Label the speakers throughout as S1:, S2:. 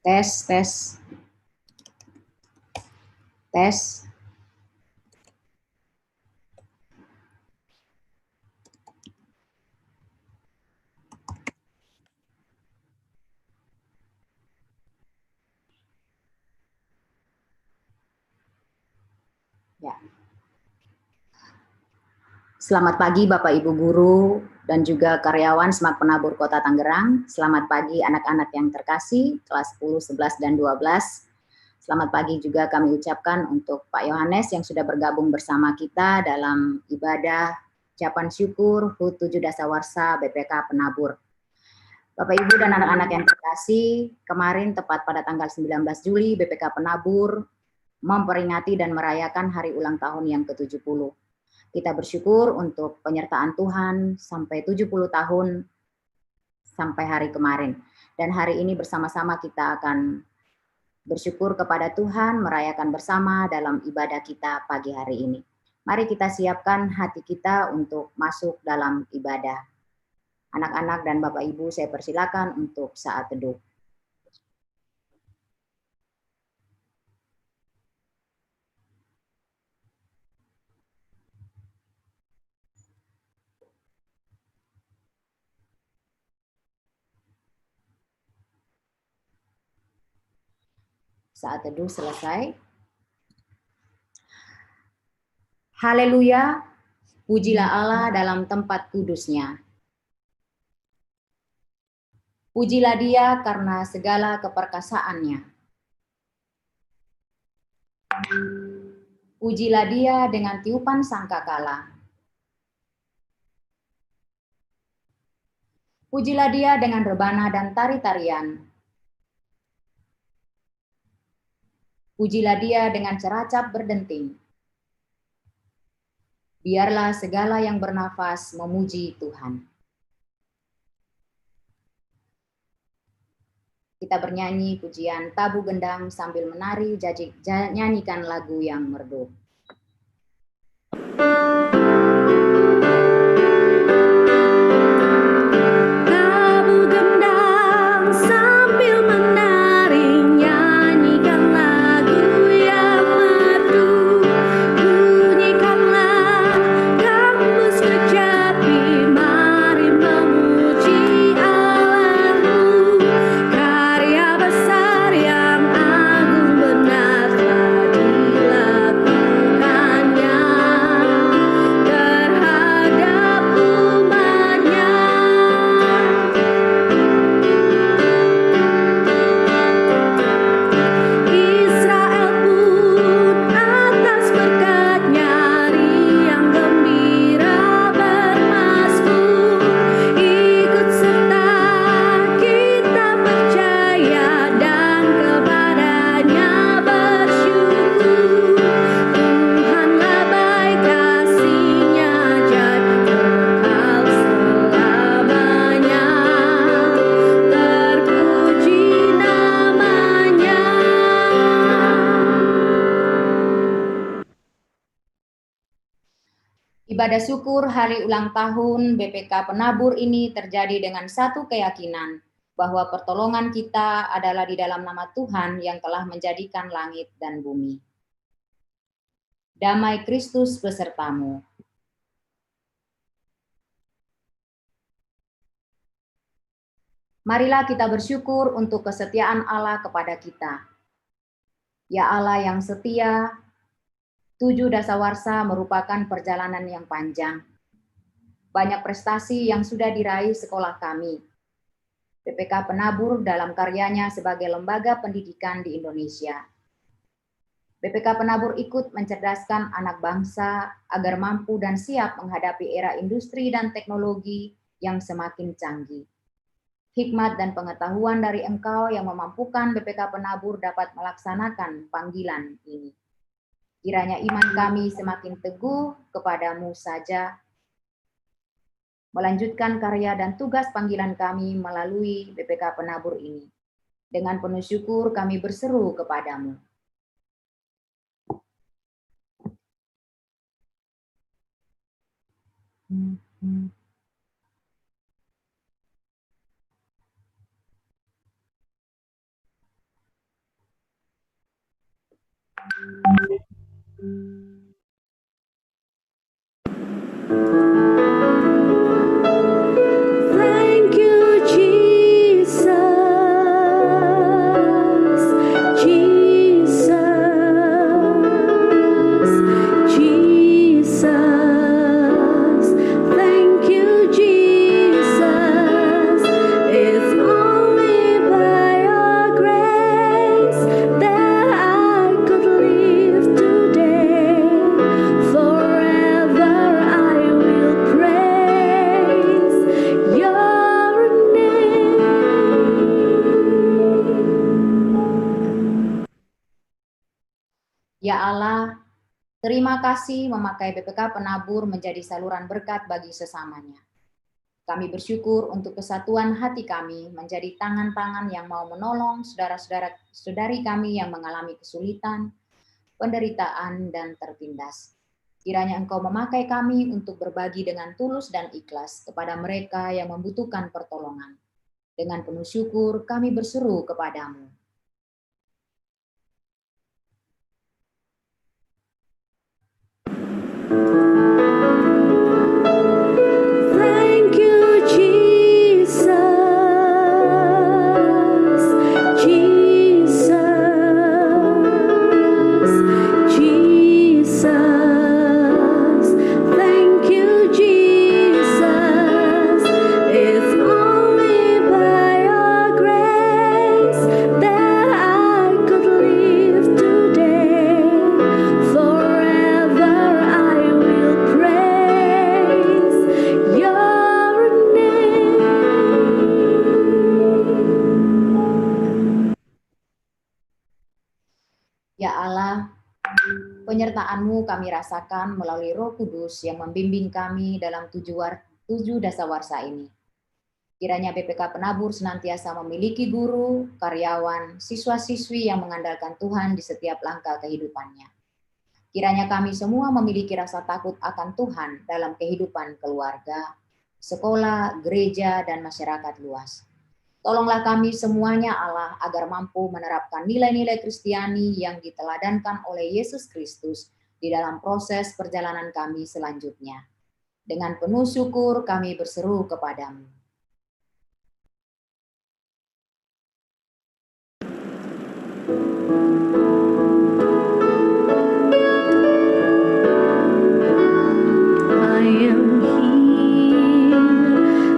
S1: Tes, tes, tes. Ya. Selamat pagi Bapak Ibu Guru dan juga karyawan Semak Penabur Kota Tangerang. Selamat pagi anak-anak yang terkasih, kelas 10, 11, dan 12. Selamat pagi juga kami ucapkan untuk Pak Yohanes yang sudah bergabung bersama kita dalam ibadah ucapan syukur HUT 7 Dasawarsa BPK Penabur. Bapak Ibu dan anak-anak yang terkasih, kemarin tepat pada tanggal 19 Juli BPK Penabur memperingati dan merayakan hari ulang tahun yang ke-70. Kita bersyukur untuk penyertaan Tuhan sampai 70 tahun sampai hari kemarin. Dan hari ini bersama-sama kita akan bersyukur kepada Tuhan, merayakan bersama dalam ibadah kita pagi hari ini. Mari kita siapkan hati kita untuk masuk dalam ibadah. Anak-anak dan Bapak Ibu, saya persilakan untuk saat teduh. Saat teduh selesai. Haleluya, pujilah Allah dalam tempat kudusnya. Pujilah Dia karena segala keperkasaannya. Pujilah Dia dengan tiupan sangkakala. Pujilah Dia dengan rebana dan tari-tarian. Pujilah Dia dengan ceracap berdenting. Biarlah segala yang bernafas memuji Tuhan. Kita bernyanyi pujian tabu gendang sambil menari, nyanyikan lagu yang merdu. Ibadah syukur hari ulang tahun BPK Penabur ini terjadi dengan satu keyakinan bahwa pertolongan kita adalah di dalam nama Tuhan yang telah menjadikan langit dan bumi. Damai Kristus besertamu. Marilah kita bersyukur untuk kesetiaan Allah kepada kita. Ya Allah yang setia, 7 dasawarsa merupakan perjalanan yang panjang. Banyak prestasi yang sudah diraih sekolah kami. BPK Penabur dalam karyanya sebagai lembaga pendidikan di Indonesia. BPK Penabur ikut mencerdaskan anak bangsa agar mampu dan siap menghadapi era industri dan teknologi yang semakin canggih. Hikmat dan pengetahuan dari Engkau yang memampukan BPK Penabur dapat melaksanakan panggilan ini. Kiranya iman kami semakin teguh kepadamu saja, melanjutkan karya dan tugas panggilan kami melalui BPK Penabur ini. Dengan penuh syukur kami berseru kepadamu. Ya Allah, terima kasih memakai BPK Penabur menjadi saluran berkat bagi sesamanya. Kami bersyukur untuk kesatuan hati kami menjadi tangan-tangan yang mau menolong saudara-saudari kami yang mengalami kesulitan, penderitaan, dan tertindas. Kiranya Engkau memakai kami untuk berbagi dengan tulus dan ikhlas kepada mereka yang membutuhkan pertolongan. Dengan penuh syukur kami berseru kepadamu. Ya Allah, penyertaan-Mu kami rasakan melalui Roh Kudus yang membimbing kami dalam 7 dasawarsa ini. Kiranya BPK Penabur senantiasa memiliki guru, karyawan, siswa-siswi yang mengandalkan Tuhan di setiap langkah kehidupannya. Kiranya kami semua memiliki rasa takut akan Tuhan dalam kehidupan keluarga, sekolah, gereja, dan masyarakat luas. Tolonglah kami semuanya Allah agar mampu menerapkan nilai-nilai Kristiani yang diteladankan oleh Yesus Kristus di dalam proses perjalanan kami selanjutnya. Dengan penuh syukur kami berseru kepadamu.
S2: I am here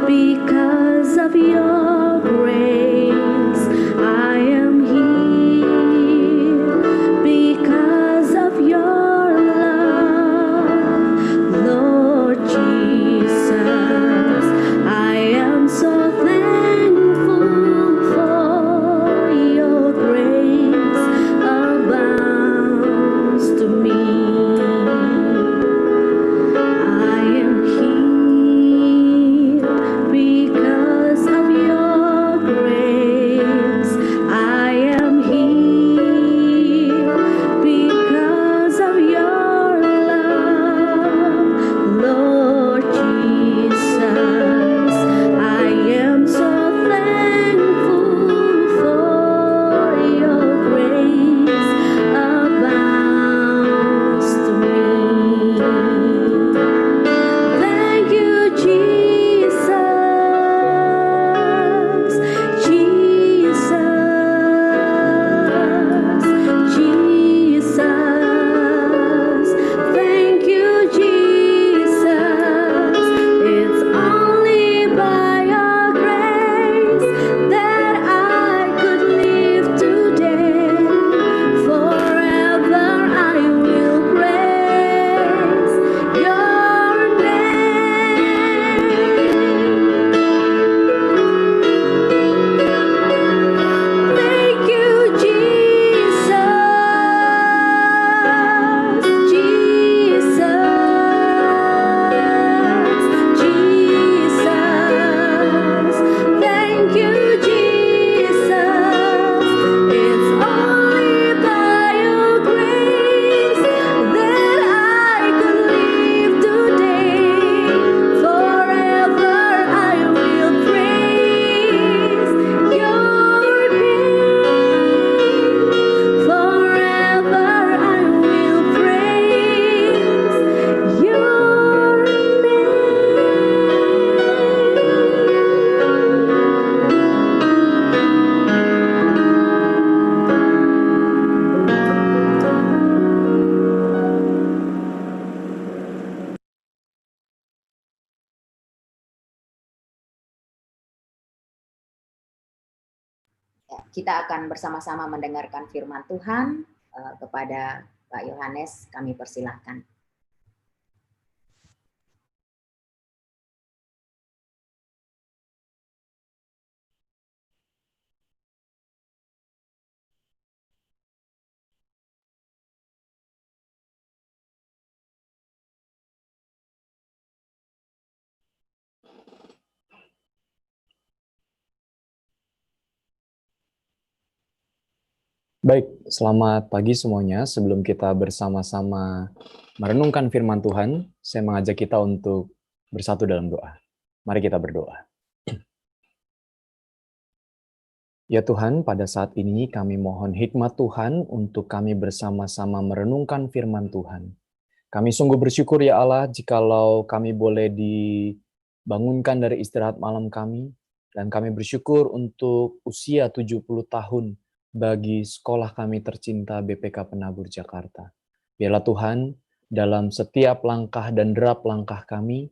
S2: because of your grace. I am here because of your love, Lord Jesus. I
S1: Ya, kita akan bersama-sama mendengarkan firman Tuhan. Kepada Pak Yohanes kami persilahkan.
S3: Baik, selamat pagi semuanya. Sebelum kita bersama-sama merenungkan firman Tuhan, saya mengajak kita untuk bersatu dalam doa. Mari kita berdoa. Ya Tuhan, pada saat ini kami mohon hikmat Tuhan untuk kami bersama-sama merenungkan firman Tuhan. Kami sungguh bersyukur ya Allah, jikalau kami boleh dibangunkan dari istirahat malam kami, dan kami bersyukur untuk usia 70 tahun bagi sekolah kami tercinta BPK Penabur Jakarta. Biarlah Tuhan, dalam setiap langkah dan derap langkah kami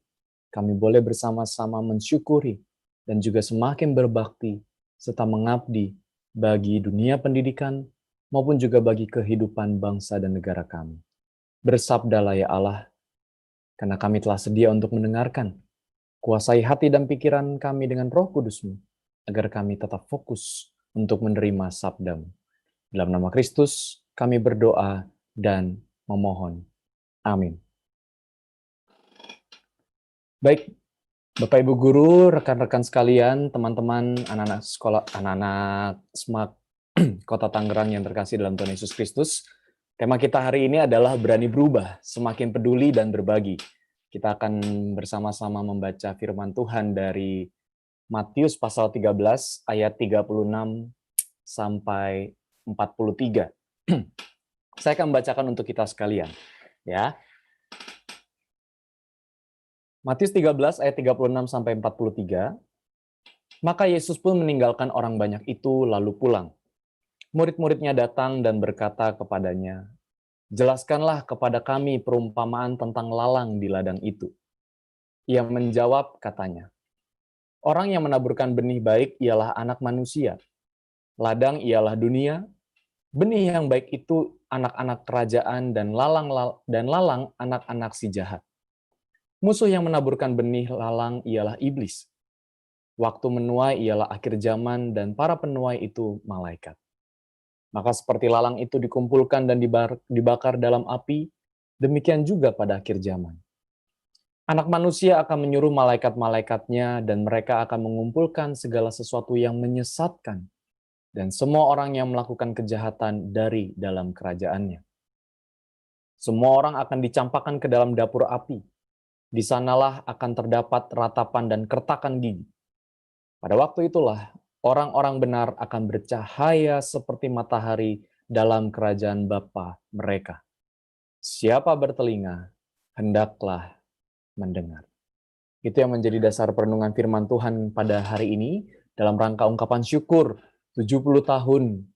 S3: boleh bersama-sama mensyukuri dan juga semakin berbakti serta mengabdi bagi dunia pendidikan maupun juga bagi kehidupan bangsa dan negara kami. Bersabdalah ya Allah, karena kami telah sedia untuk mendengarkan. Kuasai hati dan pikiran kami dengan Roh Kudus-Mu, agar kami tetap fokus untuk menerima sabda-Mu. Dalam nama Kristus, kami berdoa dan memohon. Amin. Baik, Bapak Ibu Guru, rekan-rekan sekalian, teman-teman, anak-anak sekolah, anak-anak SMAK Kota Tangerang yang terkasih dalam Tuhan Yesus Kristus, tema kita hari ini adalah berani berubah, semakin peduli dan berbagi. Kita akan bersama-sama membaca firman Tuhan dari Matius pasal 13 ayat 36 sampai 43. Saya akan membacakan untuk kita sekalian, ya. Matius 13 ayat 36 sampai 43. Maka Yesus pun meninggalkan orang banyak itu lalu pulang. Murid-muridnya datang dan berkata kepadanya, "Jelaskanlah kepada kami perumpamaan tentang lalang di ladang itu." Ia menjawab katanya, "Orang yang menaburkan benih baik ialah anak manusia. Ladang ialah dunia. Benih yang baik itu anak-anak kerajaan dan lalang anak-anak si jahat. Musuh yang menaburkan benih lalang ialah iblis. Waktu menuai ialah akhir zaman dan para penuai itu malaikat. Maka seperti lalang itu dikumpulkan dan dibakar dalam api, demikian juga pada akhir zaman. Anak manusia akan menyuruh malaikat-malaikatnya dan mereka akan mengumpulkan segala sesuatu yang menyesatkan dan semua orang yang melakukan kejahatan dari dalam kerajaannya. Semua orang akan dicampakkan ke dalam dapur api. Di sanalah akan terdapat ratapan dan kertakan gigi. Pada waktu itulah, orang-orang benar akan bercahaya seperti matahari dalam kerajaan Bapa mereka. Siapa bertelinga, hendaklah mendengar. Itu yang menjadi dasar perenungan firman Tuhan pada hari ini, dalam rangka ungkapan syukur 70 tahun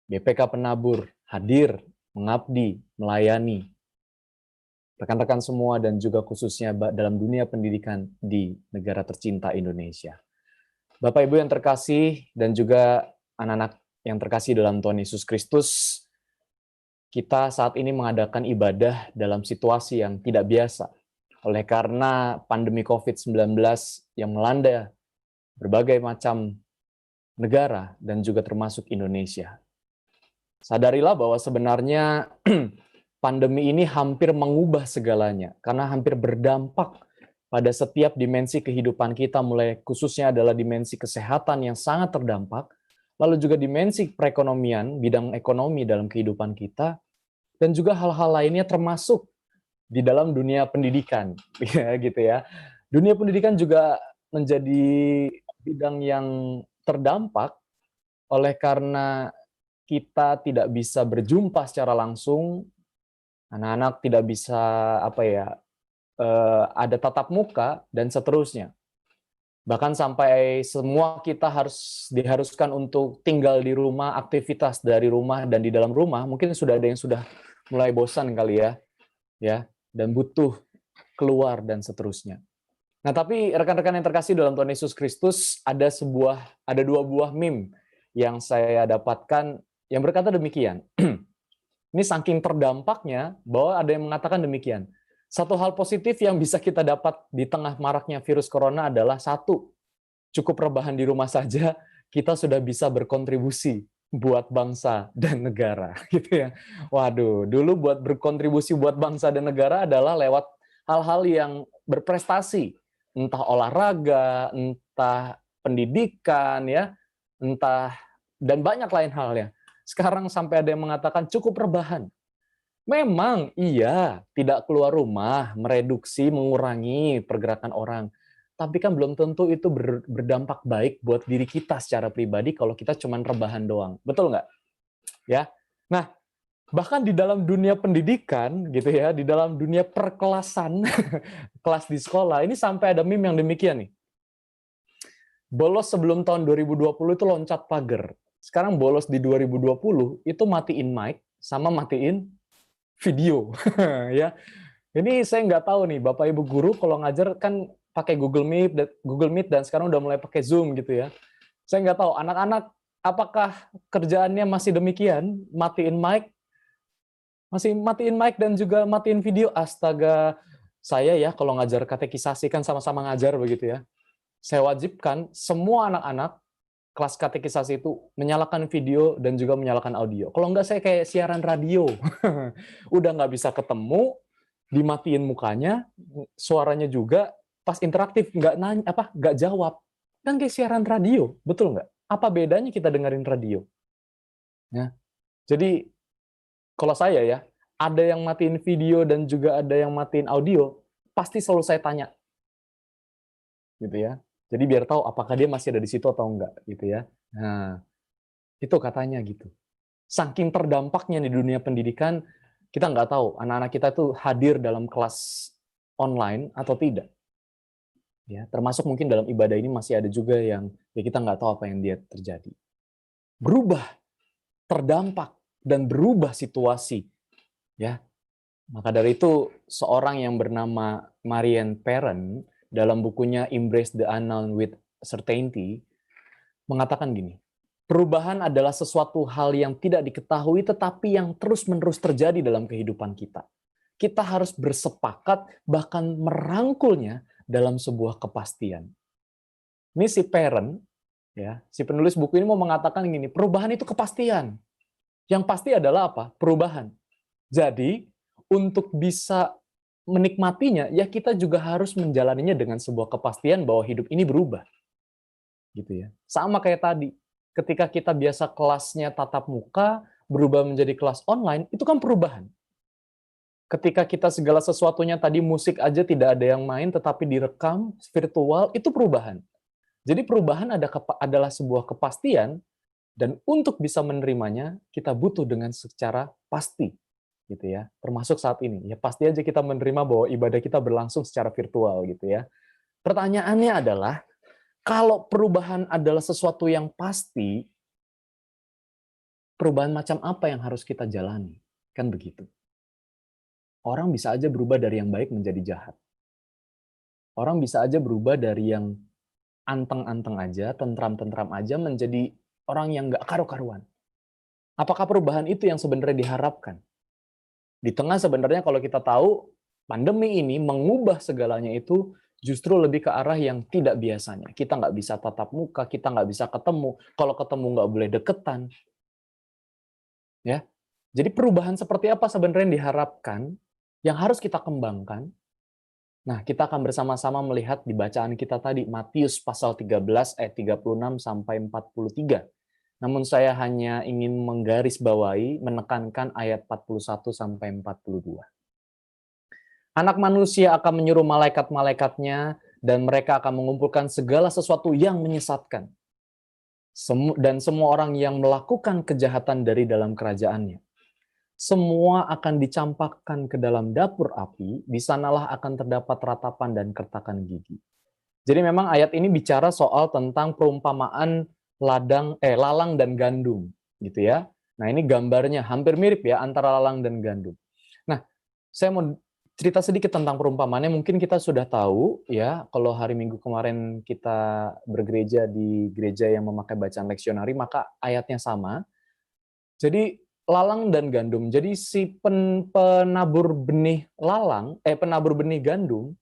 S3: BPK Penabur hadir, mengabdi, melayani rekan-rekan semua dan juga khususnya dalam dunia pendidikan di negara tercinta Indonesia. Bapak Ibu yang terkasih dan juga anak-anak yang terkasih dalam Tuhan Yesus Kristus, kita saat ini mengadakan ibadah dalam situasi yang tidak biasa. Oleh karena pandemi COVID-19 yang melanda berbagai macam negara dan juga termasuk Indonesia. Sadarilah bahwa sebenarnya pandemi ini hampir mengubah segalanya, karena hampir berdampak pada setiap dimensi kehidupan kita, mulai khususnya adalah dimensi kesehatan yang sangat terdampak, lalu juga dimensi perekonomian, bidang ekonomi dalam kehidupan kita, dan juga hal-hal lainnya termasuk di dalam dunia pendidikan, gitu ya. Dunia pendidikan juga menjadi bidang yang terdampak oleh karena kita tidak bisa berjumpa secara langsung. Anak-anak tidak bisa ada tatap muka dan seterusnya. Bahkan sampai semua kita diharuskan untuk tinggal di rumah, aktivitas dari rumah dan di dalam rumah. Mungkin sudah ada yang sudah mulai bosan kali ya, dan butuh keluar dan seterusnya. Nah, tapi rekan-rekan yang terkasih dalam Tuhan Yesus Kristus, ada dua buah meme yang saya dapatkan yang berkata demikian. Ini saking terdampaknya bahwa ada yang mengatakan demikian. Satu hal positif yang bisa kita dapat di tengah maraknya virus corona adalah satu, cukup rebahan di rumah saja, kita sudah bisa berkontribusi buat bangsa dan negara, gitu ya. Waduh, dulu buat berkontribusi buat bangsa dan negara adalah lewat hal-hal yang berprestasi, entah olahraga, entah pendidikan, ya, entah dan banyak lain hal ya. Sekarang sampai ada yang mengatakan cukup rebahan. Memang iya, tidak keluar rumah, mereduksi, mengurangi pergerakan orang. Tapi kan belum tentu itu berdampak baik buat diri kita secara pribadi kalau kita cuma rebahan doang. Betul nggak? Ya. Nah, bahkan di dalam dunia pendidikan gitu ya, di dalam dunia perkelasan, kelas di sekolah, ini sampai ada meme yang demikian nih. Bolos sebelum tahun 2020 itu loncat pagar. Sekarang bolos di 2020 itu matiin mic sama matiin video. Ya. Ini saya nggak tahu nih, Bapak Ibu guru kalau ngajar kan pakai Google Meet dan sekarang udah mulai pakai Zoom gitu ya. Saya nggak tahu anak-anak apakah kerjaannya masih demikian, matiin mic, masih matiin mic dan juga matiin video. Astaga, saya ya kalau ngajar katekisasi kan sama-sama ngajar begitu ya. Saya wajibkan semua anak-anak kelas katekisasi itu menyalakan video dan juga menyalakan audio. Kalau nggak saya kayak siaran radio. Udah nggak bisa ketemu, dimatiin mukanya, suaranya juga pas interaktif nggak nanya nggak jawab. Kan kayak siaran radio, betul nggak? Apa bedanya kita dengerin radio? Ya. Jadi kalau saya ya, ada yang matiin video dan juga ada yang matiin audio, pasti selalu saya tanya. Gitu ya. Jadi biar tahu apakah dia masih ada di situ atau enggak gitu ya. Nah, itu katanya gitu. Saking terdampaknya di dunia pendidikan, kita nggak tahu anak-anak kita tuh hadir dalam kelas online atau tidak. Ya, termasuk mungkin dalam ibadah ini masih ada juga yang ya kita nggak tahu apa yang dia terjadi. Berubah, terdampak dan berubah situasi. Ya. Maka dari itu seorang yang bernama Marianne Perrin dalam bukunya Embrace the Unknown with Certainty mengatakan gini, perubahan adalah sesuatu hal yang tidak diketahui tetapi yang terus-menerus terjadi dalam kehidupan kita. Kita harus bersepakat bahkan merangkulnya dalam sebuah kepastian. Ini si Perrin, ya, si penulis buku ini mau mengatakan gini, perubahan itu kepastian. Yang pasti adalah apa? Perubahan. Jadi, untuk bisa menikmatinya, ya kita juga harus menjalaninya dengan sebuah kepastian bahwa hidup ini berubah. Gitu ya. Sama kayak tadi, ketika kita biasa kelasnya tatap muka, berubah menjadi kelas online, itu kan perubahan. Ketika kita segala sesuatunya tadi musik aja tidak ada yang main, tetapi direkam virtual, itu perubahan. Jadi perubahan adalah sebuah kepastian, dan untuk bisa menerimanya, kita butuh dengan secara pasti. Gitu ya, termasuk saat ini. Ya pasti aja kita menerima bahwa ibadah kita berlangsung secara virtual gitu ya. Pertanyaannya adalah, kalau perubahan adalah sesuatu yang pasti, perubahan macam apa yang harus kita jalani? Kan begitu. Orang bisa aja berubah dari yang baik menjadi jahat. Orang bisa aja berubah dari yang anteng-anteng aja, tentram-tentram aja menjadi orang yang nggak karu-karuan. Apakah perubahan itu yang sebenarnya diharapkan? Di tengah sebenarnya kalau kita tahu pandemi ini mengubah segalanya itu justru lebih ke arah yang tidak biasanya. Kita nggak bisa tatap muka, kita nggak bisa ketemu. Kalau ketemu nggak boleh deketan. Ya, jadi perubahan seperti apa sebenarnya yang diharapkan, yang harus kita kembangkan? Nah, kita akan bersama-sama melihat di bacaan kita tadi, Matius pasal 13 ayat 36 sampai 43. Namun saya hanya ingin menggarisbawahi, menekankan ayat 41 sampai 42. Anak manusia akan menyuruh malaikat-malaikatnya dan mereka akan mengumpulkan segala sesuatu yang menyesatkan. Dan semua orang yang melakukan kejahatan dari dalam kerajaannya. Semua akan dicampakkan ke dalam dapur api, di sanalah akan terdapat ratapan dan kertakan gigi. Jadi memang ayat ini bicara soal tentang perumpamaan lalang dan gandum gitu ya. Nah, ini gambarnya hampir mirip ya antara lalang dan gandum. Nah, saya mau cerita sedikit tentang perumpamaannya. Mungkin kita sudah tahu ya, kalau hari Minggu kemarin kita bergereja di gereja yang memakai bacaan leksionari, maka ayatnya sama. Jadi lalang dan gandum. Jadi si penabur benih penabur benih gandum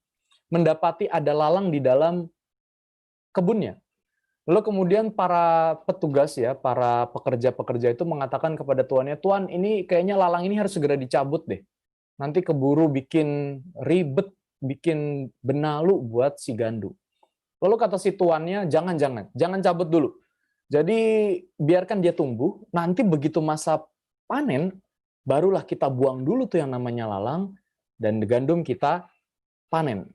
S3: mendapati ada lalang di dalam kebunnya. Lalu kemudian para petugas ya, para pekerja-pekerja itu mengatakan kepada tuannya, "Tuan, ini kayaknya lalang ini harus segera dicabut deh. Nanti keburu bikin ribet, bikin benalu buat si gandum." Lalu kata si tuannya, jangan cabut dulu. Jadi biarkan dia tumbuh, nanti begitu masa panen, barulah kita buang dulu tuh yang namanya lalang, dan gandum kita panen.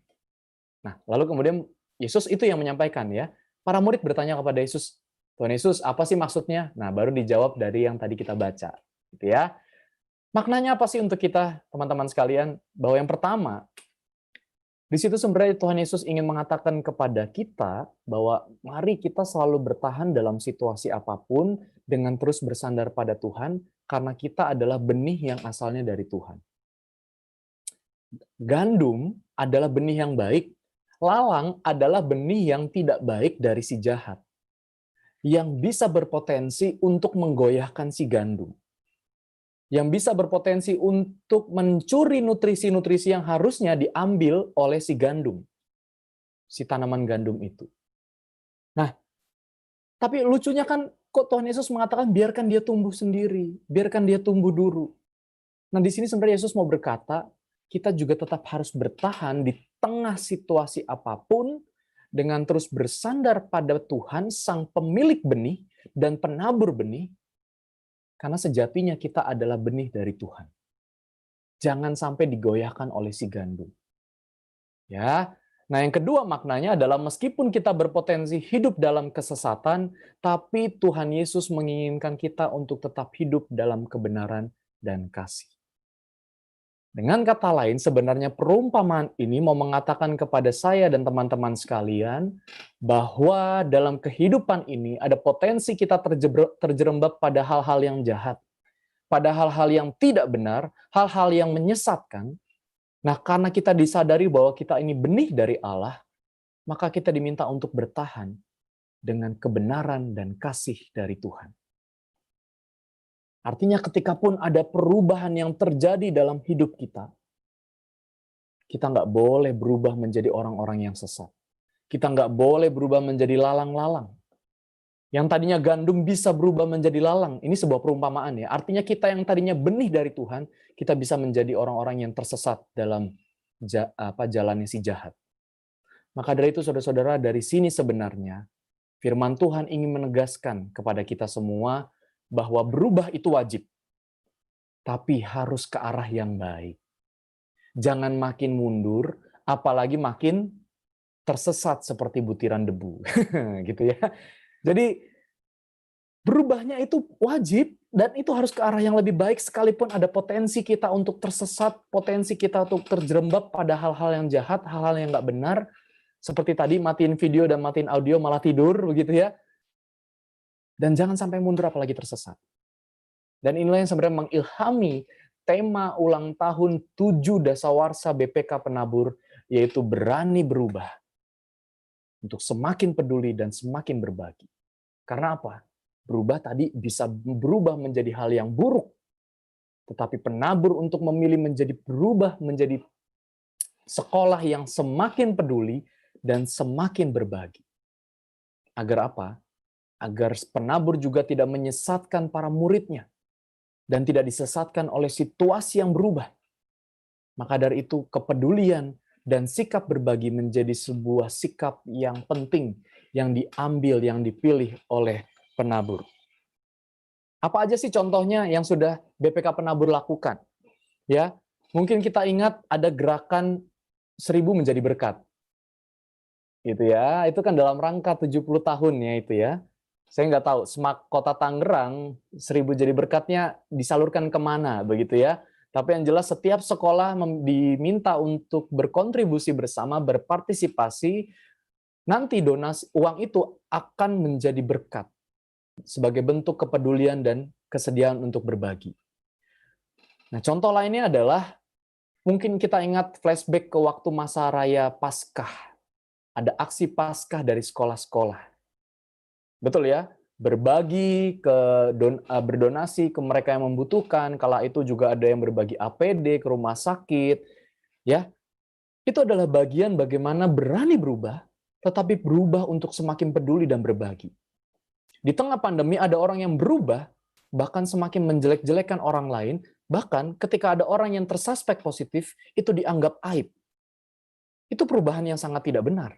S3: Nah, lalu kemudian Yesus itu yang menyampaikan ya. Para murid bertanya kepada Yesus, "Tuhan Yesus, apa sih maksudnya?" Nah, baru dijawab dari yang tadi kita baca. Gitu ya. Maknanya apa sih untuk kita, teman-teman sekalian? Bahwa yang pertama, di situ sebenarnya Tuhan Yesus ingin mengatakan kepada kita bahwa mari kita selalu bertahan dalam situasi apapun dengan terus bersandar pada Tuhan, karena kita adalah benih yang asalnya dari Tuhan. Gandum adalah benih yang baik, lalang adalah benih yang tidak baik dari si jahat, yang bisa berpotensi untuk menggoyahkan si gandum, yang bisa berpotensi untuk mencuri nutrisi-nutrisi yang harusnya diambil oleh si gandum, si tanaman gandum itu. Nah, tapi lucunya kan kok Tuhan Yesus mengatakan biarkan dia tumbuh sendiri, biarkan dia tumbuh dulu. Nah, di sini sebenarnya Yesus mau berkata, kita juga tetap harus bertahan di tengah situasi apapun dengan terus bersandar pada Tuhan, Sang Pemilik benih dan penabur benih, karena sejatinya kita adalah benih dari Tuhan. Jangan sampai digoyahkan oleh si gandum. Ya. Nah, yang kedua maknanya adalah meskipun kita berpotensi hidup dalam kesesatan, tapi Tuhan Yesus menginginkan kita untuk tetap hidup dalam kebenaran dan kasih. Dengan kata lain, sebenarnya perumpamaan ini mau mengatakan kepada saya dan teman-teman sekalian bahwa dalam kehidupan ini ada potensi kita terjerembab pada hal-hal yang jahat, pada hal-hal yang tidak benar, hal-hal yang menyesatkan. Nah, karena kita disadari bahwa kita ini benih dari Allah, maka kita diminta untuk bertahan dengan kebenaran dan kasih dari Tuhan. Artinya ketika pun ada perubahan yang terjadi dalam hidup kita nggak boleh berubah menjadi orang-orang yang sesat. Kita nggak boleh berubah menjadi lalang-lalang. Yang tadinya gandum bisa berubah menjadi lalang. Ini sebuah perumpamaan ya. Artinya kita yang tadinya benih dari Tuhan, kita bisa menjadi orang-orang yang tersesat dalam jalannya si jahat. Maka dari itu saudara-saudara, dari sini sebenarnya firman Tuhan ingin menegaskan kepada kita semua bahwa berubah itu wajib, tapi harus ke arah yang baik. Jangan makin mundur, apalagi makin tersesat seperti butiran debu. Gitu ya. Jadi berubahnya itu wajib, dan itu harus ke arah yang lebih baik, sekalipun ada potensi kita untuk tersesat, potensi kita untuk terjerembab pada hal-hal yang jahat, hal-hal yang nggak benar, seperti tadi matiin video dan matiin audio malah tidur, begitu ya. Dan jangan sampai mundur apalagi tersesat. Dan inilah yang sebenarnya mengilhami tema ulang tahun 7 Dasawarsa BPK Penabur, yaitu berani berubah untuk semakin peduli dan semakin berbagi. Karena apa? Berubah tadi bisa berubah menjadi hal yang buruk. Tetapi penabur untuk memilih berubah menjadi sekolah yang semakin peduli dan semakin berbagi. Agar apa? Agar penabur juga tidak menyesatkan para muridnya dan tidak disesatkan oleh situasi yang berubah. Maka dari itu kepedulian dan sikap berbagi menjadi sebuah sikap yang penting yang diambil, yang dipilih oleh penabur. Apa aja sih contohnya yang sudah BPK Penabur lakukan? Ya, mungkin kita ingat ada gerakan 1000 menjadi berkat. Gitu ya, itu kan dalam rangka 70 tahunnya itu ya. Saya nggak tahu, SMAK Kota Tangerang 1000 jadi berkatnya disalurkan kemana begitu ya. Tapi yang jelas setiap sekolah diminta untuk berkontribusi bersama, berpartisipasi. Nanti donasi uang itu akan menjadi berkat sebagai bentuk kepedulian dan kesediaan untuk berbagi. Nah, contoh lainnya adalah Mungkin kita ingat flashback ke waktu masa raya Paskah. Ada aksi Paskah dari sekolah-sekolah. Betul ya? Berbagi berdonasi ke mereka yang membutuhkan. Kala itu juga ada yang berbagi APD ke rumah sakit. Ya, itu adalah bagian bagaimana berani berubah, tetapi berubah untuk semakin peduli dan berbagi. Di tengah pandemi ada orang yang berubah, bahkan semakin menjelek-jelekan orang lain, bahkan ketika ada orang yang tersuspek positif, itu dianggap aib. Itu perubahan yang sangat tidak benar.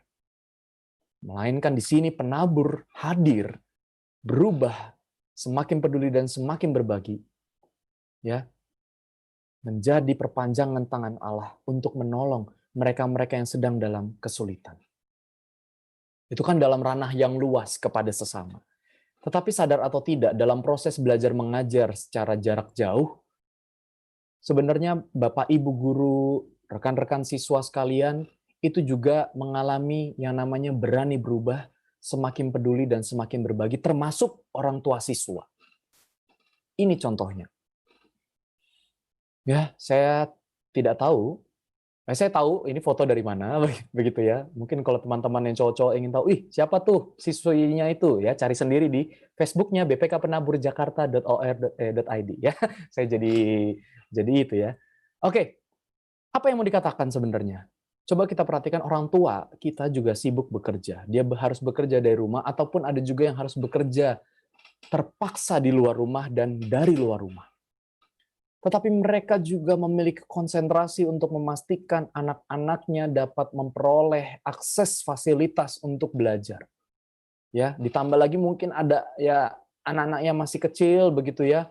S3: Melainkan di sini penabur hadir, berubah, semakin peduli dan semakin berbagi. Ya, menjadi perpanjangan tangan Allah untuk menolong mereka-mereka yang sedang dalam kesulitan. Itu kan dalam ranah yang luas kepada sesama. Tetapi sadar atau tidak, dalam proses belajar mengajar secara jarak jauh, sebenarnya Bapak, Ibu guru, rekan-rekan siswa sekalian, itu juga mengalami yang namanya berani berubah, semakin peduli dan semakin berbagi, termasuk orang tua siswa. Ini contohnya. Ya, saya tidak tahu. Saya tahu ini foto dari mana, begitu ya. Mungkin kalau teman-teman yang cowok-cowok ingin tahu, siapa tuh siswinya itu, ya cari sendiri di Facebooknya bpkpenaburjakarta.or.id ya. Saya jadi itu ya. Oke, apa yang mau dikatakan sebenarnya? Coba kita perhatikan orang tua kita juga sibuk bekerja. Dia harus bekerja dari rumah, ataupun ada juga yang harus bekerja terpaksa di luar rumah dan dari luar rumah. Tetapi mereka juga memiliki konsentrasi untuk memastikan anak-anaknya dapat memperoleh akses fasilitas untuk belajar. Ya, ditambah lagi mungkin ada ya anak-anaknya masih kecil begitu ya.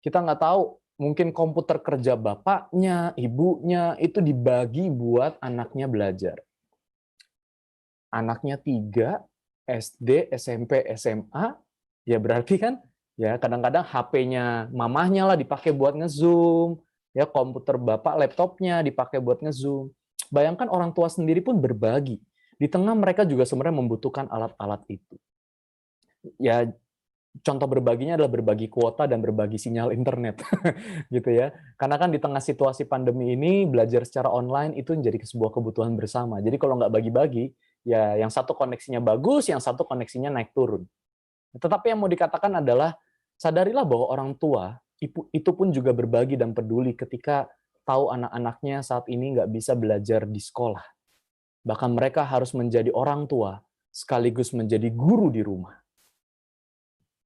S3: Kita nggak tahu, mungkin komputer kerja bapaknya, ibunya itu dibagi buat anaknya belajar. Anaknya 3, SD, SMP, SMA, ya berarti kan ya kadang-kadang HP-nya mamahnya lah dipakai buat nge-zoom, ya komputer bapak laptopnya dipakai buat nge-zoom. Bayangkan orang tua sendiri pun berbagi. Di tengah mereka juga sebenarnya membutuhkan alat-alat itu. Ya contoh berbaginya adalah berbagi kuota dan berbagi sinyal internet gitu ya. Karena kan di tengah situasi pandemi ini belajar secara online itu menjadi sebuah kebutuhan bersama. Jadi kalau nggak bagi-bagi, ya yang satu koneksinya bagus, yang satu koneksinya naik turun. Tetapi yang mau dikatakan adalah sadarilah bahwa orang tua itu pun juga berbagi dan peduli ketika tahu anak-anaknya saat ini nggak bisa belajar di sekolah. Bahkan mereka harus menjadi orang tua sekaligus menjadi guru di rumah.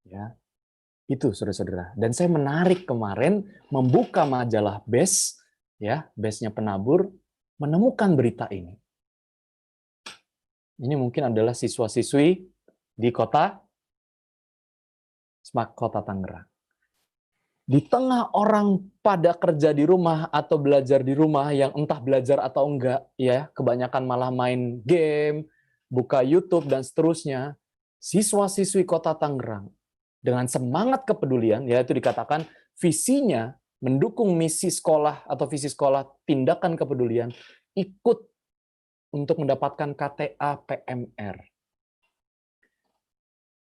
S3: Ya, itu saudara-saudara. Dan saya menarik kemarin membuka majalah BES, ya BES-nya Penabur, menemukan berita ini. Ini mungkin adalah siswa-siswi di kota Tangerang. Di tengah orang pada kerja di rumah atau belajar di rumah yang entah belajar atau enggak, ya kebanyakan malah main game, buka YouTube dan seterusnya, siswa-siswi kota Tangerang dengan semangat kepedulian, yaitu dikatakan visinya mendukung misi sekolah atau visi sekolah tindakan kepedulian, ikut untuk mendapatkan KTA PMR.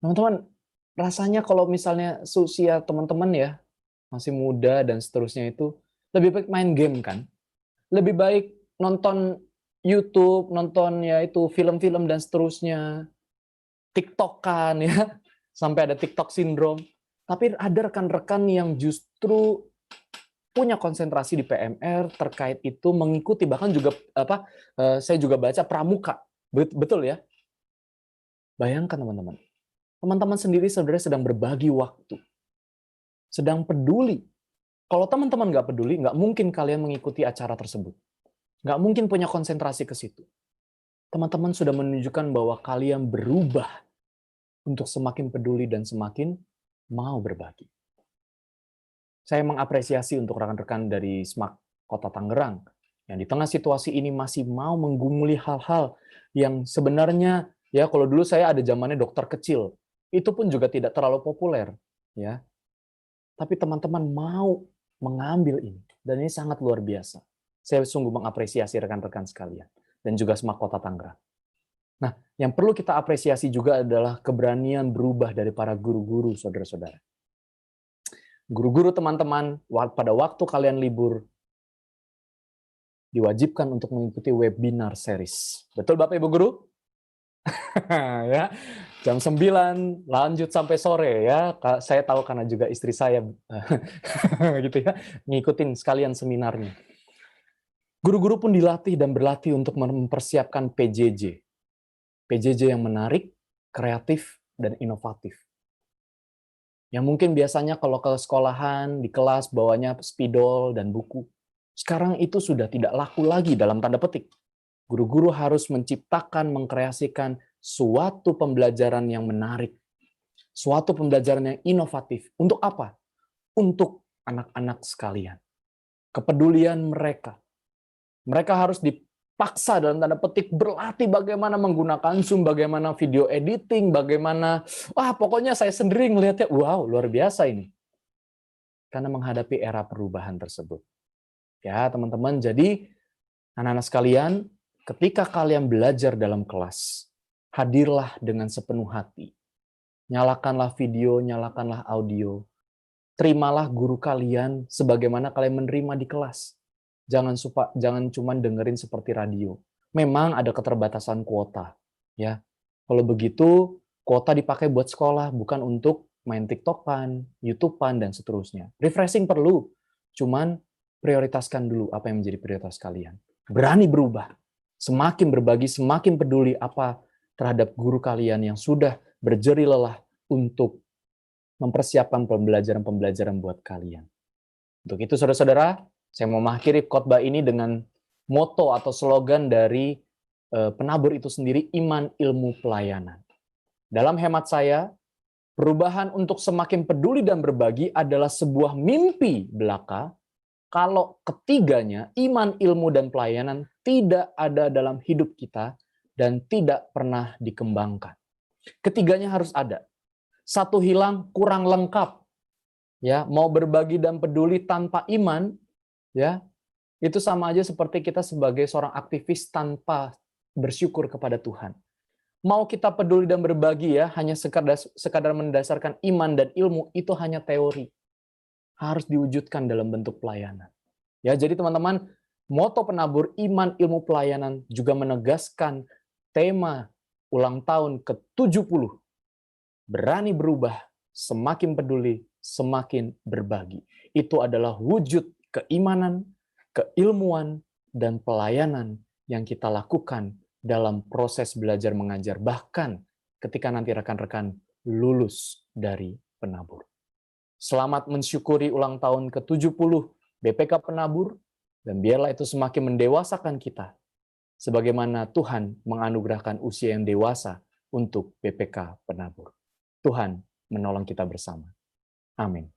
S3: Teman-teman, rasanya kalau misalnya seusia teman-teman ya, masih muda dan seterusnya itu, lebih baik main game kan? Lebih baik nonton YouTube, nonton ya itu film-film dan seterusnya, TikTok-kan ya, sampai ada TikTok syndrome. Tapi ada rekan-rekan yang justru punya konsentrasi di PMR terkait itu, mengikuti bahkan juga saya juga baca pramuka, betul ya? Bayangkan teman-teman. Teman-teman sendiri sebenarnya sedang berbagi waktu, sedang peduli. Kalau teman-teman nggak peduli, nggak mungkin kalian mengikuti acara tersebut. Nggak mungkin punya konsentrasi ke situ. Teman-teman sudah menunjukkan bahwa kalian berubah untuk semakin peduli dan semakin mau berbagi. Saya mengapresiasi untuk rekan-rekan dari SMAK Kota Tangerang yang di tengah situasi ini masih mau menggumuli hal-hal yang sebenarnya ya kalau dulu saya ada zamannya dokter kecil, itu pun juga tidak terlalu populer, ya. Tapi teman-teman mau mengambil ini dan ini sangat luar biasa. Saya sungguh mengapresiasi rekan-rekan sekalian dan juga SMAK Kota Tangerang. Nah, yang perlu kita apresiasi juga adalah keberanian berubah dari para guru-guru, saudara-saudara. Guru-guru teman-teman, pada waktu kalian libur, diwajibkan untuk mengikuti webinar series. Betul Bapak Ibu Guru? Ya, jam 9 lanjut sampai sore ya. Saya tahu karena juga istri saya gitu ya, ngikutin sekalian seminarnya. Guru-guru pun dilatih dan berlatih untuk mempersiapkan PJJ. PJJ yang menarik, kreatif, dan inovatif. Yang mungkin biasanya kalau ke sekolahan, di kelas bawanya spidol dan buku. Sekarang itu sudah tidak laku lagi dalam tanda petik. Guru-guru harus menciptakan, mengkreasikan suatu pembelajaran yang menarik. Suatu pembelajaran yang inovatif. Untuk apa? Untuk anak-anak sekalian. Kepedulian mereka. Mereka harus dipaksa dalam tanda petik berlatih bagaimana menggunakan Zoom, bagaimana video editing, bagaimana, pokoknya saya sendiri ngelihatnya, wow, luar biasa ini. Karena menghadapi era perubahan tersebut. Ya, teman-teman, jadi anak-anak sekalian, ketika kalian belajar dalam kelas, hadirlah dengan sepenuh hati. Nyalakanlah video, nyalakanlah audio. Terimalah guru kalian sebagaimana kalian menerima di kelas. Jangan cuma dengerin seperti radio. Memang ada keterbatasan kuota, ya. Kalau begitu, kuota dipakai buat sekolah, bukan untuk main TikTok-an, YouTube-an, dan seterusnya. Refreshing perlu, cuman prioritaskan dulu apa yang menjadi prioritas kalian. Berani berubah, semakin berbagi, semakin peduli apa terhadap guru kalian yang sudah berjerih lelah untuk mempersiapkan pembelajaran-pembelajaran buat kalian. Untuk itu, saudara-saudara, saya mau mengakhiri khotbah ini dengan moto atau slogan dari penabur itu sendiri, iman, ilmu, pelayanan. Dalam hemat saya, perubahan untuk semakin peduli dan berbagi adalah sebuah mimpi belaka kalau ketiganya, iman, ilmu, dan pelayanan tidak ada dalam hidup kita dan tidak pernah dikembangkan. Ketiganya harus ada. Satu hilang kurang lengkap. Ya, mau berbagi dan peduli tanpa iman, ya, itu sama aja seperti kita sebagai seorang aktivis tanpa bersyukur kepada Tuhan. Mau kita peduli dan berbagi ya, hanya sekadar mendasarkan iman dan ilmu, itu hanya teori. Harus diwujudkan dalam bentuk pelayanan. Ya, jadi teman-teman, moto penabur iman, ilmu, pelayanan juga menegaskan tema ulang tahun ke-70. Berani berubah, semakin peduli, semakin berbagi. Itu adalah wujud keimanan, keilmuan, dan pelayanan yang kita lakukan dalam proses belajar mengajar, bahkan ketika nanti rekan-rekan lulus dari penabur. Selamat mensyukuri ulang tahun ke-70 BPK Penabur, dan biarlah itu semakin mendewasakan kita, sebagaimana Tuhan menganugerahkan usia yang dewasa untuk BPK Penabur. Tuhan menolong kita bersama. Amin.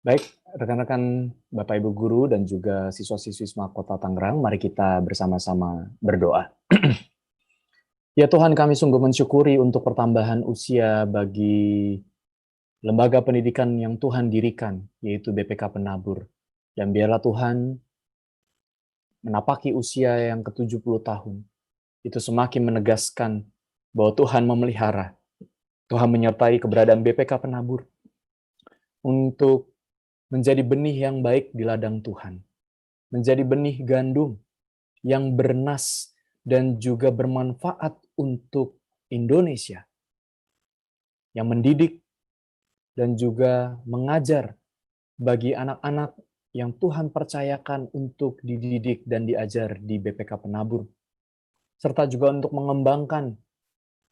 S3: Baik, rekan-rekan Bapak Ibu Guru dan juga siswa-siswi Semak Kota Tangerang, mari kita bersama-sama berdoa. Ya Tuhan, kami sungguh mensyukuri untuk pertambahan usia bagi lembaga pendidikan yang Tuhan dirikan, yaitu BPK Penabur. Dan biarlah Tuhan menapaki usia yang ke-70 tahun, itu semakin menegaskan bahwa Tuhan memelihara, Tuhan menyertai keberadaan BPK Penabur untuk menjadi benih yang baik di ladang Tuhan. Menjadi benih gandum yang bernas dan juga bermanfaat untuk Indonesia. Yang mendidik dan juga mengajar bagi anak-anak yang Tuhan percayakan untuk dididik dan diajar di BPK Penabur. Serta juga untuk mengembangkan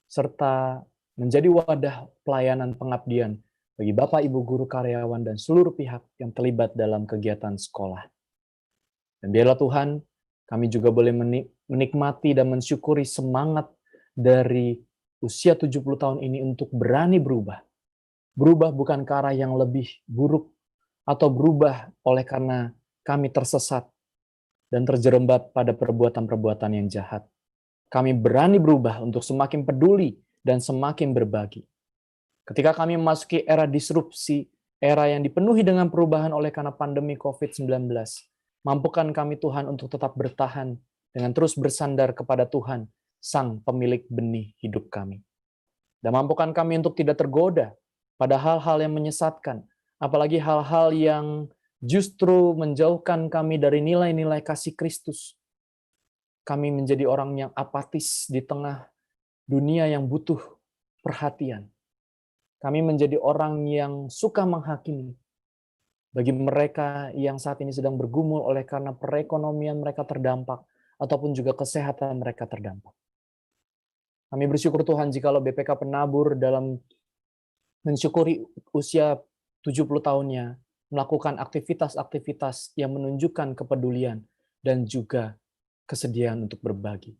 S3: serta menjadi wadah pelayanan pengabdian bagi Bapak, Ibu, guru, karyawan, dan seluruh pihak yang terlibat dalam kegiatan sekolah. Dan biarlah Tuhan, kami juga boleh menikmati dan mensyukuri semangat dari usia 70 tahun ini untuk berani berubah. Berubah bukan ke arah yang lebih buruk, atau berubah oleh karena kami tersesat dan terjerembab pada perbuatan-perbuatan yang jahat. Kami berani berubah untuk semakin peduli dan semakin berbagi. Ketika kami memasuki era disrupsi, era yang dipenuhi dengan perubahan oleh karena pandemi COVID-19, mampukan kami Tuhan untuk tetap bertahan dengan terus bersandar kepada Tuhan, Sang Pemilik benih hidup kami. Dan mampukan kami untuk tidak tergoda pada hal-hal yang menyesatkan, apalagi hal-hal yang justru menjauhkan kami dari nilai-nilai kasih Kristus. Kami menjadi orang yang apatis di tengah dunia yang butuh perhatian. Kami menjadi orang yang suka menghakimi. Bagi mereka yang saat ini sedang bergumul oleh karena perekonomian mereka terdampak, ataupun juga kesehatan mereka terdampak. Kami bersyukur Tuhan jikalau BPK Penabur dalam mensyukuri usia 70 tahunnya, melakukan aktivitas-aktivitas yang menunjukkan kepedulian dan juga kesediaan untuk berbagi.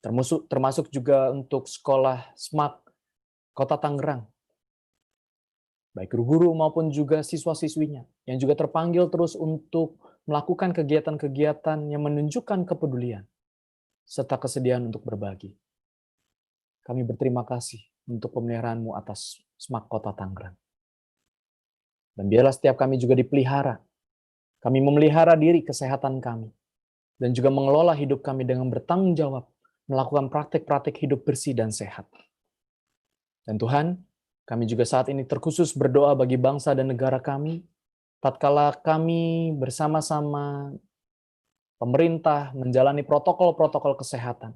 S3: Termasuk juga untuk sekolah SMAK Kota Tangerang, baik guru-guru maupun juga siswa-siswinya, yang juga terpanggil terus untuk melakukan kegiatan-kegiatan yang menunjukkan kepedulian, serta kesediaan untuk berbagi. Kami berterima kasih untuk pemeliharaan-Mu atas SMAK Kota Tangerang. Dan biarlah setiap kami juga dipelihara. Kami memelihara diri kesehatan kami, dan juga mengelola hidup kami dengan bertanggung jawab, melakukan praktik-praktik hidup bersih dan sehat. Dan Tuhan, kami juga saat ini terkhusus berdoa bagi bangsa dan negara kami, tatkala kami bersama-sama pemerintah menjalani protokol-protokol kesehatan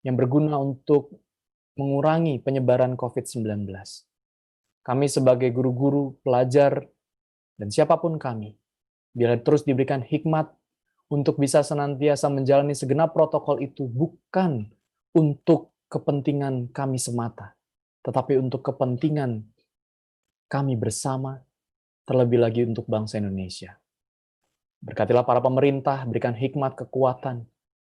S3: yang berguna untuk mengurangi penyebaran COVID-19. Kami sebagai guru-guru, pelajar, dan siapapun kami, biar terus diberikan hikmat untuk bisa senantiasa menjalani segenap protokol itu bukan untuk kepentingan kami semata, tetapi untuk kepentingan kami bersama, terlebih lagi untuk bangsa Indonesia. Berkatilah para pemerintah, berikan hikmat, kekuatan.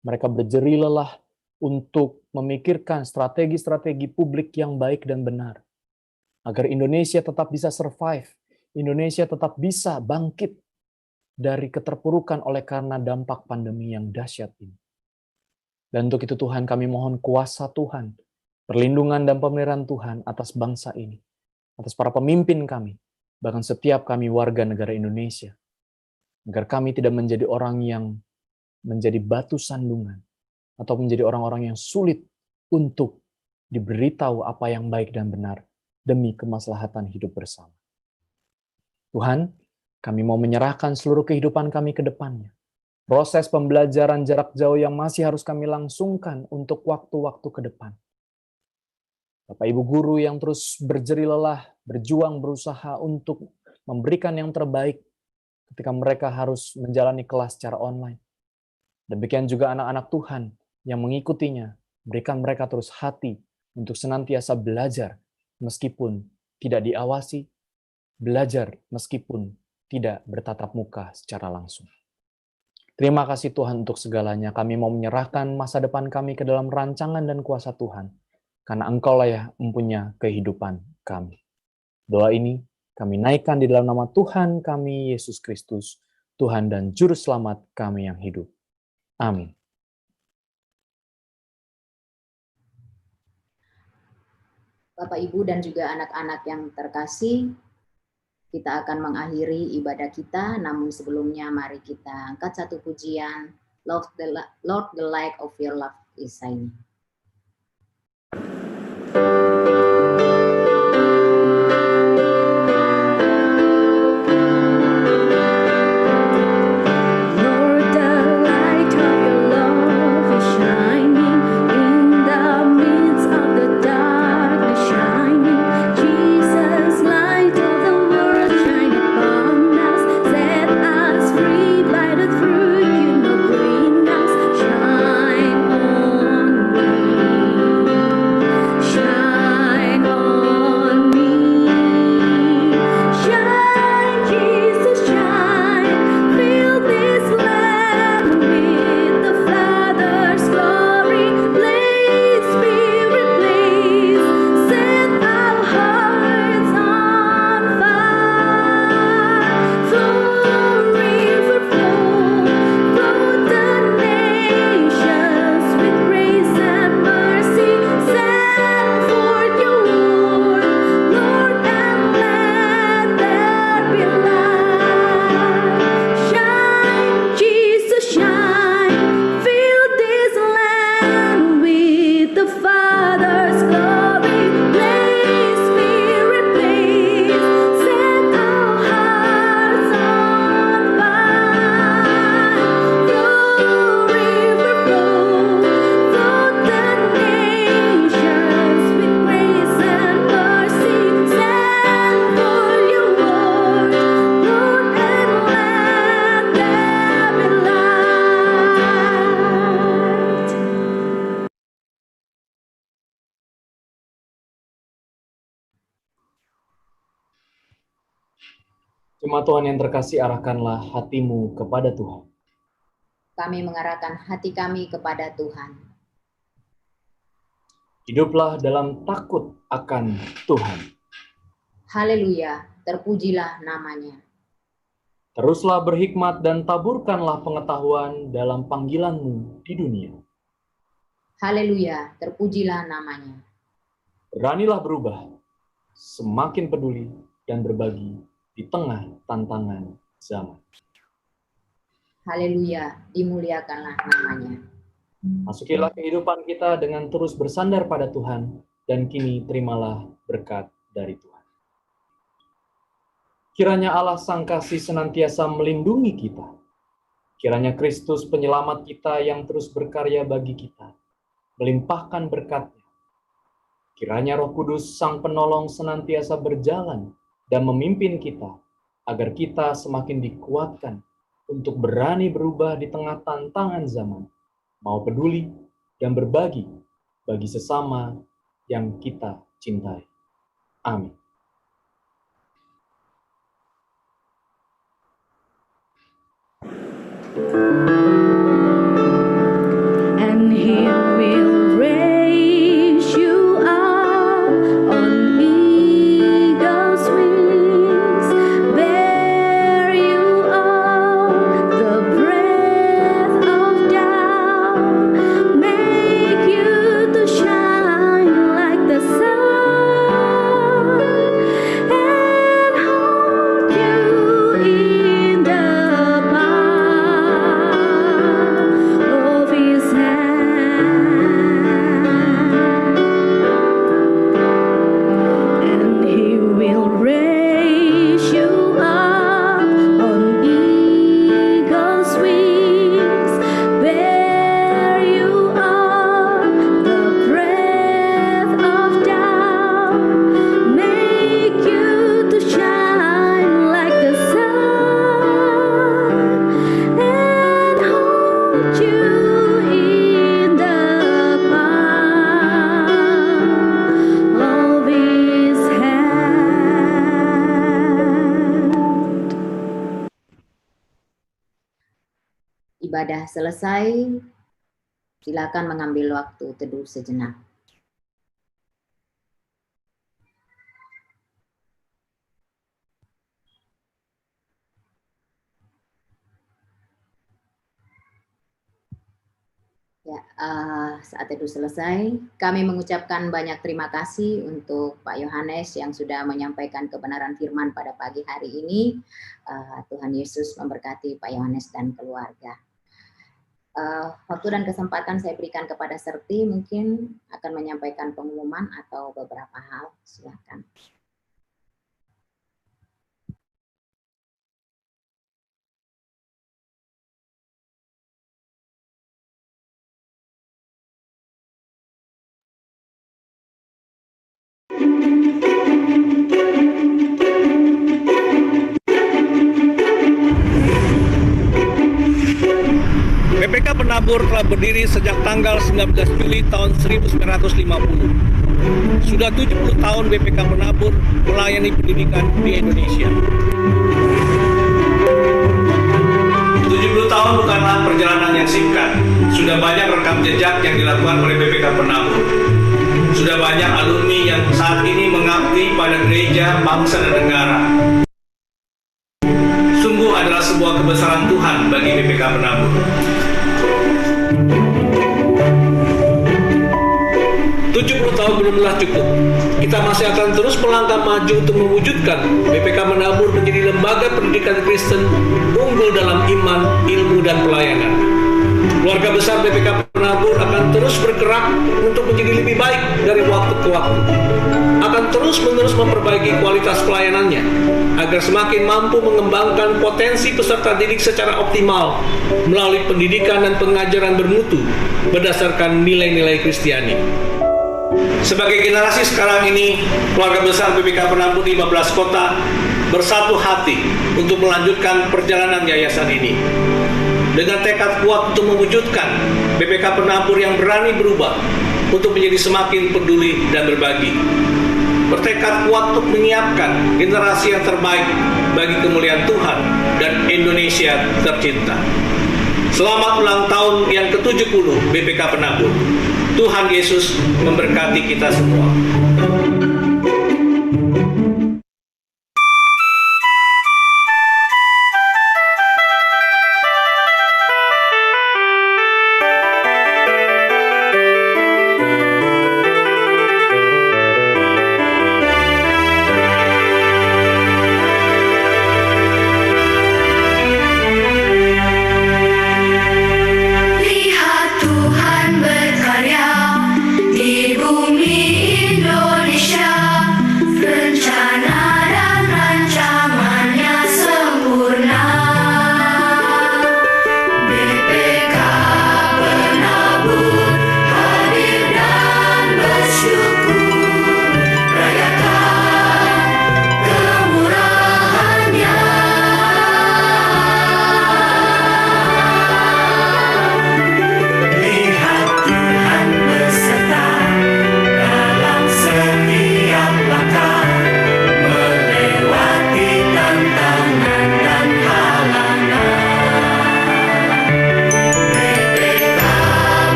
S3: Mereka berjeri lelah untuk memikirkan strategi-strategi publik yang baik dan benar, agar Indonesia tetap bisa survive, Indonesia tetap bisa bangkit dari keterpurukan oleh karena dampak pandemi yang dahsyat ini. Dan untuk itu Tuhan, kami mohon kuasa Tuhan, perlindungan dan pemeliharaan Tuhan atas bangsa ini, atas para pemimpin kami, bahkan setiap kami warga negara Indonesia, agar kami tidak menjadi orang yang menjadi batu sandungan, atau menjadi orang-orang yang sulit untuk diberitahu apa yang baik dan benar demi kemaslahatan hidup bersama. Tuhan, kami mau menyerahkan seluruh kehidupan kami ke depannya. Proses pembelajaran jarak jauh yang masih harus kami langsungkan untuk waktu-waktu ke depan. Bapak Ibu guru yang terus berjeri lelah, berjuang, berusaha untuk memberikan yang terbaik ketika mereka harus menjalani kelas secara online. Demikian juga anak-anak Tuhan yang mengikutinya, berikan mereka terus hati untuk senantiasa belajar meskipun tidak diawasi, belajar meskipun tidak bertatap muka secara langsung. Terima kasih Tuhan untuk segalanya. Kami mau menyerahkan masa depan kami ke dalam rancangan dan kuasa Tuhan, karena Engkau-lah yang mempunyai kehidupan kami. Doa ini kami naikkan di dalam nama Tuhan kami, Yesus Kristus, Tuhan dan Juru Selamat kami yang hidup. Amin.
S1: Bapak, Ibu, dan juga anak-anak yang terkasih, kita akan mengakhiri ibadah kita, namun sebelumnya mari kita angkat satu pujian, Lord, the light of your love is shining.
S2: Shine on me.
S3: Jemaat Tuhan yang terkasih, arahkanlah hatimu kepada Tuhan.
S1: Kami mengarahkan hati kami kepada Tuhan.
S3: Hiduplah dalam takut akan Tuhan.
S1: Haleluya, terpujilah namanya.
S3: Teruslah berhikmat dan taburkanlah pengetahuan dalam panggilanmu di dunia.
S1: Haleluya, terpujilah namanya.
S3: Beranilah berubah, semakin peduli dan berbagi di tengah tantangan zaman.
S1: Haleluya, dimuliakanlah namanya.
S3: Masukilah kehidupan kita dengan terus bersandar pada Tuhan, dan kini terimalah berkat dari Tuhan. Kiranya Allah Sang Kasih senantiasa melindungi kita. Kiranya Kristus penyelamat kita yang terus berkarya bagi kita, melimpahkan berkat-Nya. Kiranya Roh Kudus Sang Penolong senantiasa berjalan dan memimpin kita, agar kita semakin dikuatkan untuk berani berubah di tengah tantangan zaman, mau peduli dan berbagi bagi sesama yang kita cintai. Amin.
S2: And He will raise you up on eagle's wings, bear you up the breath of down, make you to shine like the sun, and hold you in the of His hand, and He will raise you up on eagle's wings, bear you up the breath of down, make you to shine like the sun, and hold you in the palm of His hand.
S1: Ibadah selesai, silakan mengambil waktu teduh sejenak. Ya, saat teduh selesai, kami mengucapkan banyak terima kasih untuk Pak Yohanes yang sudah menyampaikan kebenaran firman pada pagi hari ini. Tuhan Yesus memberkati Pak Yohanes dan keluarga. Waktu dan kesempatan saya berikan kepada Serti, mungkin akan menyampaikan pengumuman atau beberapa hal. Silakan.
S4: BPK Penabur telah berdiri sejak tanggal 19 Juli tahun 1950. Sudah 70 tahun BPK Penabur melayani pendidikan di Indonesia. 70 tahun bukanlah perjalanan yang singkat. Sudah banyak rekam jejak yang dilakukan oleh BPK Penabur. Sudah banyak alumni yang saat ini mengabdi pada gereja, bangsa, dan negara. Sungguh adalah sebuah kebesaran Tuhan bagi BPK Penabur. 70 tahun belumlah cukup. Kita masih akan terus melangkah maju untuk mewujudkan BPK Penabur menjadi lembaga pendidikan Kristen unggul dalam iman, ilmu, dan pelayanan. Keluarga besar BPK Penabur akan terus bergerak untuk menjadi lebih baik dari waktu ke waktu. Akan terus-menerus memperbaiki kualitas pelayanannya agar semakin mampu mengembangkan potensi peserta didik secara optimal melalui pendidikan dan pengajaran bermutu berdasarkan nilai-nilai Kristiani. Sebagai generasi sekarang ini, keluarga besar BPK Penabur di 15 kota bersatu hati untuk melanjutkan perjalanan yayasan ini. Dengan tekad kuat untuk mewujudkan BPK Penabur yang berani berubah untuk menjadi semakin peduli dan berbagi. Bertekad kuat untuk menyiapkan generasi yang terbaik bagi kemuliaan Tuhan dan Indonesia tercinta. Selamat ulang tahun yang ke-70 BPK Penabur. Tuhan Yesus memberkati kita semua.
S2: Lihat Tuhan berkarya di bumi Indonesia.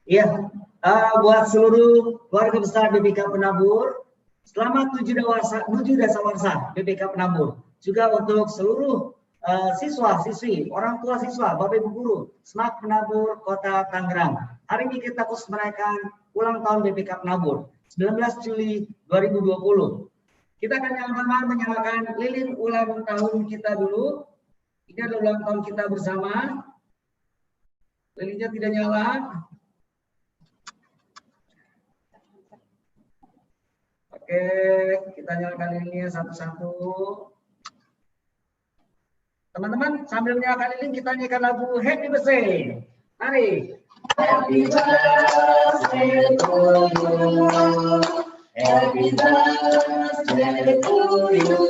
S5: Iya, buat seluruh keluarga besar BPK Penabur, selamat 7 Dasawarsa BPK Penabur. Juga untuk seluruh siswa-siswi, orang tua siswa, Bapak Ibu Guru, SMAK Penabur Kota Tangerang. Hari ini kita khusus merayakan ulang tahun BPK Penabur, 19 Juli 2020. Kita akan sama-sama menyalakan lilin ulang tahun kita dulu. Ini adalah ulang tahun kita bersama. Lilinnya tidak nyala. Oke, kita nyalakan lilinnya satu-satu. Teman-teman, sambil menyalakan lilin, kita nyanyikan lagu Happy Birthday. Mari. Happy birthday to you. Happy birthday to you.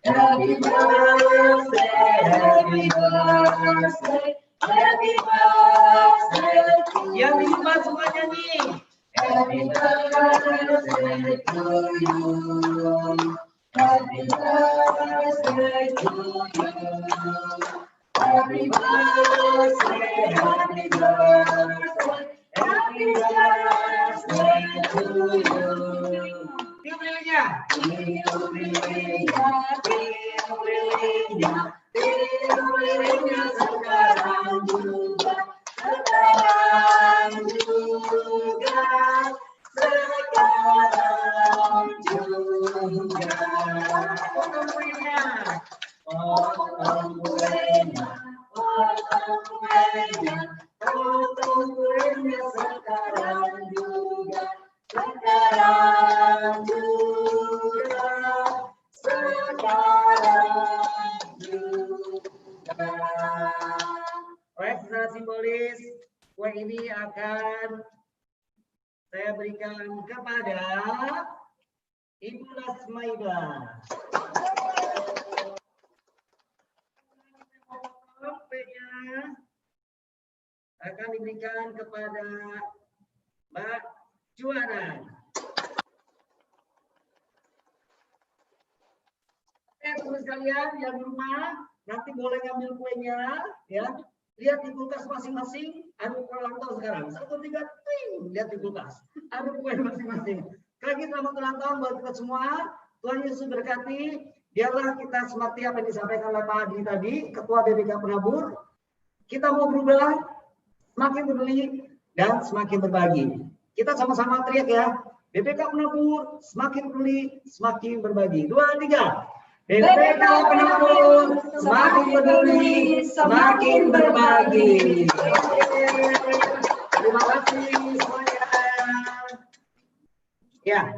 S5: Happy birthday, happy birthday, happy birthday to you. Yang di rumah semua nyanyi. Happy birthday to you. Happy birthday to you. Happy birthday, happy birthday, happy birthday to you. Tiup lilinnya. Tiup lilinnya, tiup lilinnya, tiup lilinnya sekarang juga, sekarang juga, sekarang juga. Potong kuenya, potong kuenya, potong kuenya, potong kuenya sekarang juga, sekarang juga, sekarang juga. Baik, secara simbolis kue ini akan saya berikan kepada Ibu Lasmaida. Kuenya akan diberikan kepada Mbak Juana. Teman sekalian yang di rumah nanti boleh ngambil kuenya, ya. Lihat di kulkas masing-masing. Ada kue ulang tahun sekarang. 1, 2, 3, ting. Lihat di kulkas. Ada kue masing-masing. Lagi selamat ulang tahun buat kita semua. Tuhan Yesus berkati. Biarlah kita seperti apa yang disampaikan oleh Pak Adi tadi, Ketua BPK Penabur. Kita mau berubah, semakin peduli dan semakin berbagi. Kita sama-sama teriak ya. BPK Penabur semakin peduli, semakin berbagi. 2, 3. BPK Penabur semakin peduli, semakin berbagi. Terima kasih semuanya. Ya,